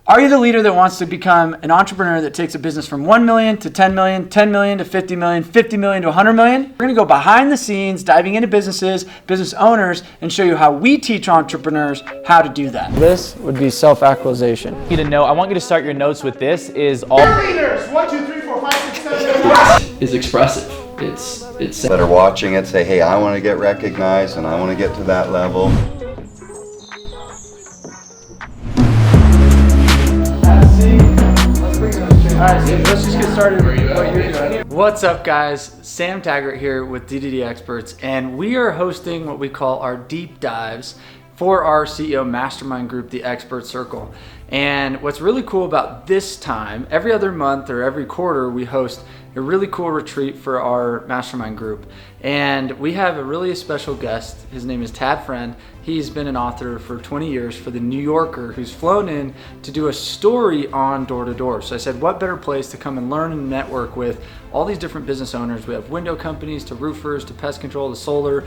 Are you the leader that wants to become an entrepreneur that takes a business from 1 million to 10 million, 10 million to 50 million, 50 million to 100 million? We're going to go behind the scenes, diving into businesses, business owners, and show you how we teach entrepreneurs how to do that. This would be self-actualization. I want you to start your notes with this is all leaders. 1, 2, 3, 4, 5, 6, 7, 8. Is expressive. It's that are watching it say, hey, I want to get recognized and I want to get to that level. Alright, so let's just get started with what you're doing. What's up, guys? Sam Taggart here with DDD Experts, and we are hosting what we call our deep dives for our CEO mastermind group, the Expert Circle. And what's really cool about this time, every other month or every quarter, we host a really cool retreat for our mastermind group. And we have a really special guest. His name is Tad Friend. He's been an author for 20 years for The New Yorker, who's flown in to do a story on door to door. So I said, what better place to come and learn and network with all these different business owners. We have window companies to roofers to pest control to solar,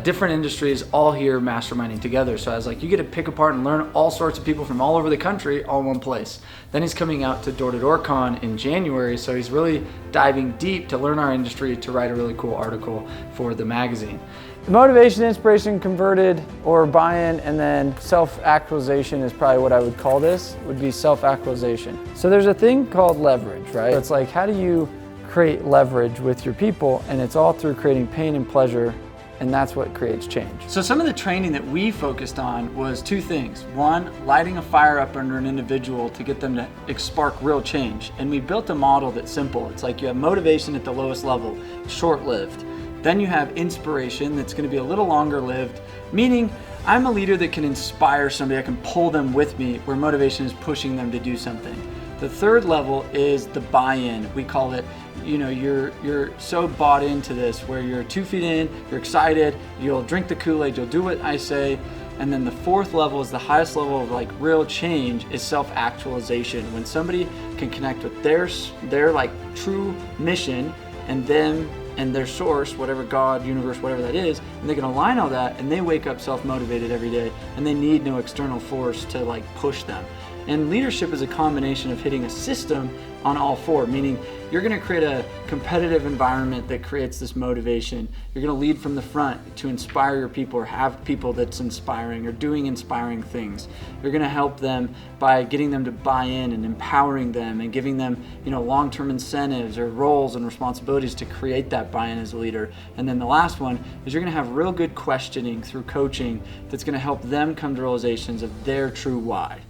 different industries all here masterminding together. So I was like, you get to pick apart and learn all sorts of people from all over the country all in one place. Then he's coming out to Door to Door Con in January. So he's really diving deep to learn our industry to write a really cool article for the magazine. Motivation, inspiration, converted, or buy-in, and then self-actualization is probably what I would call this, would be self-actualization. So there's a thing called leverage, right? It's like, how do you create leverage with your people? And it's all through creating pain and pleasure, and that's what creates change. So some of the training that we focused on was two things. One, lighting a fire up under an individual to get them to spark real change. And we built a model that's simple. It's like you have motivation at the lowest level, short-lived. Then you have inspiration that's going to be a little longer lived, meaning I'm a leader that can inspire somebody, I can pull them with me, where motivation is pushing them to do something. The third level is the buy-in. We call it, you're so bought into this where you're 2 feet in, you're excited, you'll drink the Kool-Aid, you'll do what I say. And then the fourth level is the highest level of like real change is self-actualization. When somebody can connect with their like true mission and them and their source, whatever God, universe, whatever that is, and they can align all that, and they wake up self-motivated every day, and they need no external force to like push them. And leadership is a combination of hitting a system on all four, meaning you're gonna create a competitive environment that creates this motivation. You're gonna lead from the front to inspire your people or have people that's inspiring or doing inspiring things. You're gonna help them by getting them to buy in and empowering them and giving them, long-term incentives or roles and responsibilities to create that buy-in as a leader. And then the last one is you're gonna have real good questioning through coaching that's gonna help them come to realizations of their true why.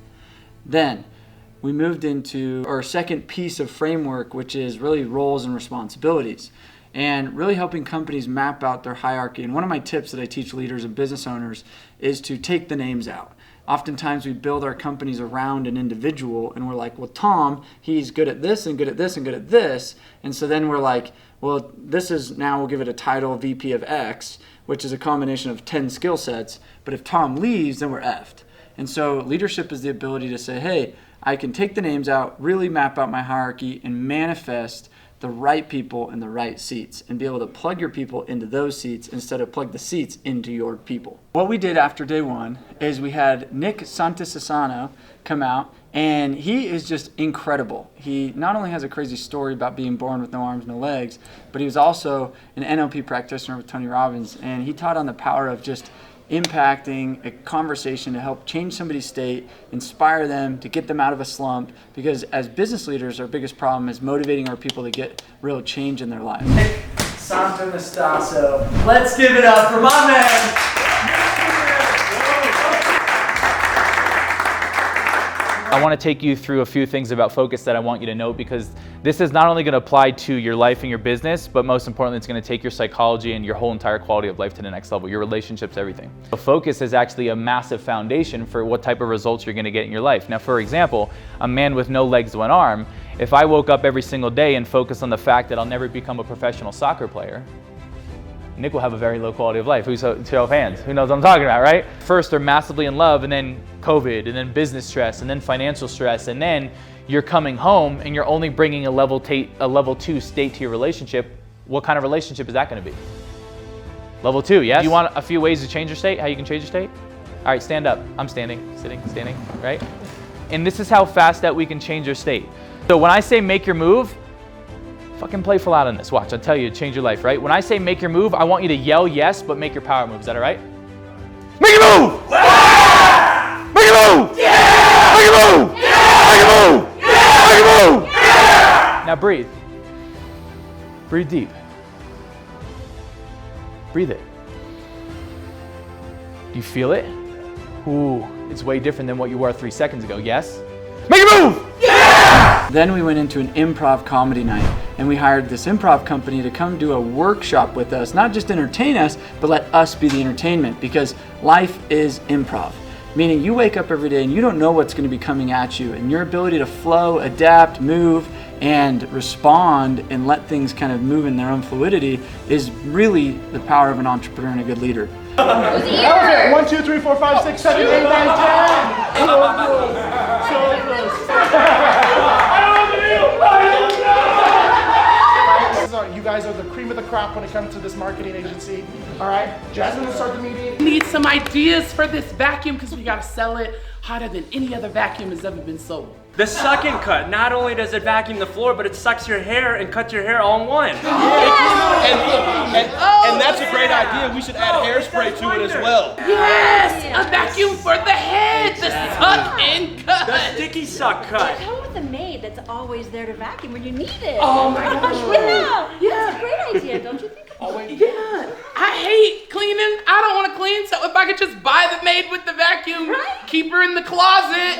Then we moved into our second piece of framework, which is really roles and responsibilities, and really helping companies map out their hierarchy. And one of my tips that I teach leaders and business owners is to take the names out. Oftentimes we build our companies around an individual and we're like, well, Tom, he's good at this and good at this and good at this. And so then we're like, well, we'll give it a title VP of X, which is a combination of 10 skill sets. But if Tom leaves, then we're effed. And so leadership is the ability to say, hey, I can take the names out, really map out my hierarchy, and manifest the right people in the right seats and be able to plug your people into those seats instead of plug the seats into your people. What we did after day one is we had Nick Santisasano come out, and he is just incredible. He not only has a crazy story about being born with no arms, no legs, but he was also an NLP practitioner with Tony Robbins, and he taught on the power of just impacting a conversation to help change somebody's state, inspire them, to get them out of a slump. Because as business leaders, our biggest problem is motivating our people to get real change in their lives. Nick Santonastasso, let's give it up for my man. I want to take you through a few things about focus that I want you to know, because this is not only going to apply to your life and your business, but most importantly, it's going to take your psychology and your whole entire quality of life to the next level, your relationships, everything. So focus is actually a massive foundation for what type of results you're going to get in your life. Now, for example, a man with no legs, one arm, if I woke up every single day and focused on the fact that I'll never become a professional soccer player, Nick will have a very low quality of life. Show of hands. Who knows what I'm talking about, right? First, they're massively in love, and then COVID, and then business stress, and then financial stress, and then you're coming home and you're only bringing a level 2 state to your relationship. What kind of relationship is that going to be? Level 2, yes? You want a few ways to change your state? How you can change your state? All right, stand up. I'm standing, sitting, standing, right? And this is how fast that we can change your state. So when I say make your move, fucking play full out on this. Watch, I'll tell you, change your life, right? When I say make your move, I want you to yell yes, but make your power move. Is that all right? Make your move! Yeah! Make your move! Yeah! Make your move! Yeah! Make your move! Yeah! Make your move! Yeah! Now breathe. Breathe deep. Breathe it. Do you feel it? Ooh, it's way different than what you were 3 seconds ago, yes? Make your move! Yeah! Then we went into an improv comedy night, and we hired this improv company to come do a workshop with us, not just entertain us, but let us be the entertainment, because life is improv. Meaning you wake up every day and you don't know what's going to be coming at you, and your ability to flow, adapt, move, and respond and let things kind of move in their own fluidity is really the power of an entrepreneur and a good leader. That was it. 1, 2, 3, 4, 5, 6, 7, 8, 9, 10. So close. So close. You guys are the cream of the crop when it comes to this marketing agency. All right, Jasmine will start the meeting. We need some ideas for this vacuum because we gotta sell it hotter than any other vacuum has ever been sold. The suck and cut, not only does it vacuum the floor, but it sucks your hair and cuts your hair all in one. And that's a great idea. We should add hairspray to it as well. Yes, a vacuum for the head, the suck and cut. The sticky suck cut. Come with a maid that's always there to vacuum when you need it. Oh my gosh, That's a great idea, don't you think? Yeah, I hate cleaning. I don't want to clean, so if I could just buy the maid with the vacuum, keep her in the closet,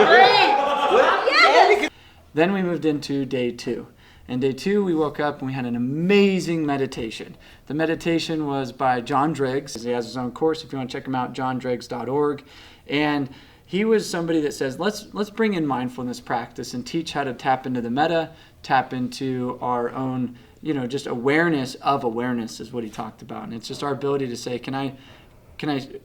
great. Then we moved into day 2. And day 2, we woke up and we had an amazing meditation. The meditation was by John Driggs. He has his own course. If you want to check him out, johndriggs.org. And he was somebody that says, let's bring in mindfulness practice and teach how to tap into the meta, tap into our own, just awareness of awareness is what he talked about. And it's just our ability to say, can I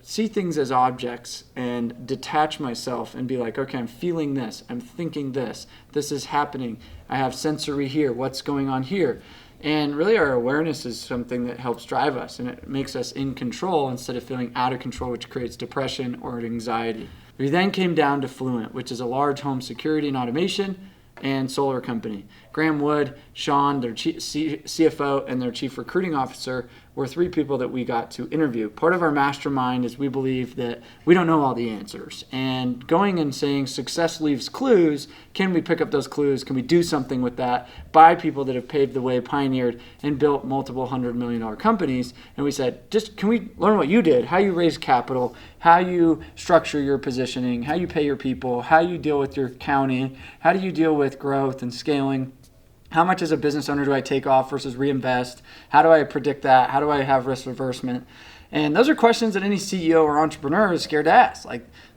see things as objects and detach myself and be like, okay, I'm feeling this, I'm thinking this is happening, I have sensory here, what's going on here? And really our awareness is something that helps drive us, and it makes us in control instead of feeling out of control, which creates depression or anxiety. We then came down to Fluent, which is a large home security and automation and solar company. Graham Wood, Sean, their CFO, and their chief recruiting officer were 3 people that we got to interview. Part of our mastermind is we believe that we don't know all the answers. And going and saying success leaves clues, can we pick up those clues? Can we do something with that by people that have paved the way, pioneered, and built multiple $100 million companies? And we said, can we learn what you did, how you raise capital, how you structure your positioning, how you pay your people, how you deal with your accounting, how do you deal with growth and scaling? How much as a business owner do I take off versus reinvest? How do I predict that? How do I have risk reversement? And those are questions that any CEO or entrepreneur is scared to ask.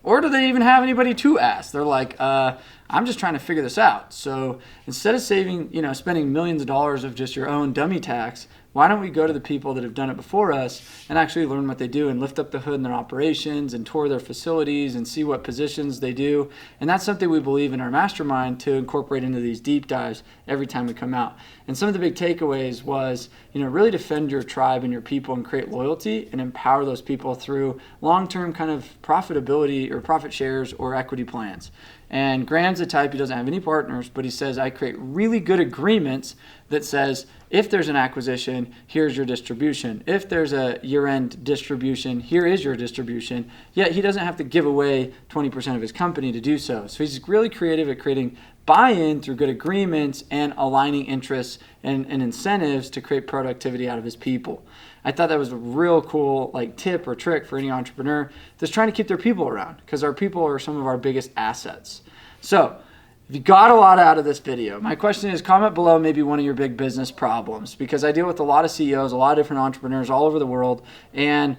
Or do they even have anybody to ask? They're like, I'm just trying to figure this out. So instead of spending millions of dollars of just your own dummy tax, why don't we go to the people that have done it before us and actually learn what they do and lift up the hood in their operations and tour their facilities and see what positions they do? And that's something we believe in our mastermind to incorporate into these deep dives every time we come out. And some of the big takeaways was, really defend your tribe and your people and create loyalty and empower those people through long-term kind of profitability or profit shares or equity plans. And Graham's the type, he doesn't have any partners, but he says, I create really good agreements that says, if there's an acquisition, here's your distribution. If there's a year-end distribution, here is your distribution. Yet he doesn't have to give away 20% of his company to do so. So he's really creative at creating buy-in through good agreements and aligning interests and incentives to create productivity out of his people. I thought that was a real cool tip or trick for any entrepreneur that's trying to keep their people around, because our people are some of our biggest assets. So if you got a lot out of this video, my question is comment below maybe one of your big business problems, because I deal with a lot of CEOs, a lot of different entrepreneurs all over the world, and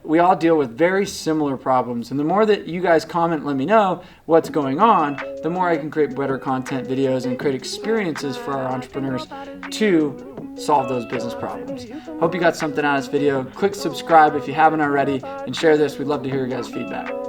we all deal with very similar problems. And the more that you guys comment, let me know what's going on, the more I can create better content videos and create experiences for our entrepreneurs to solve those business problems. Hope you got something out of this video. Click subscribe if you haven't already, and share this. We'd love to hear your guys' feedback.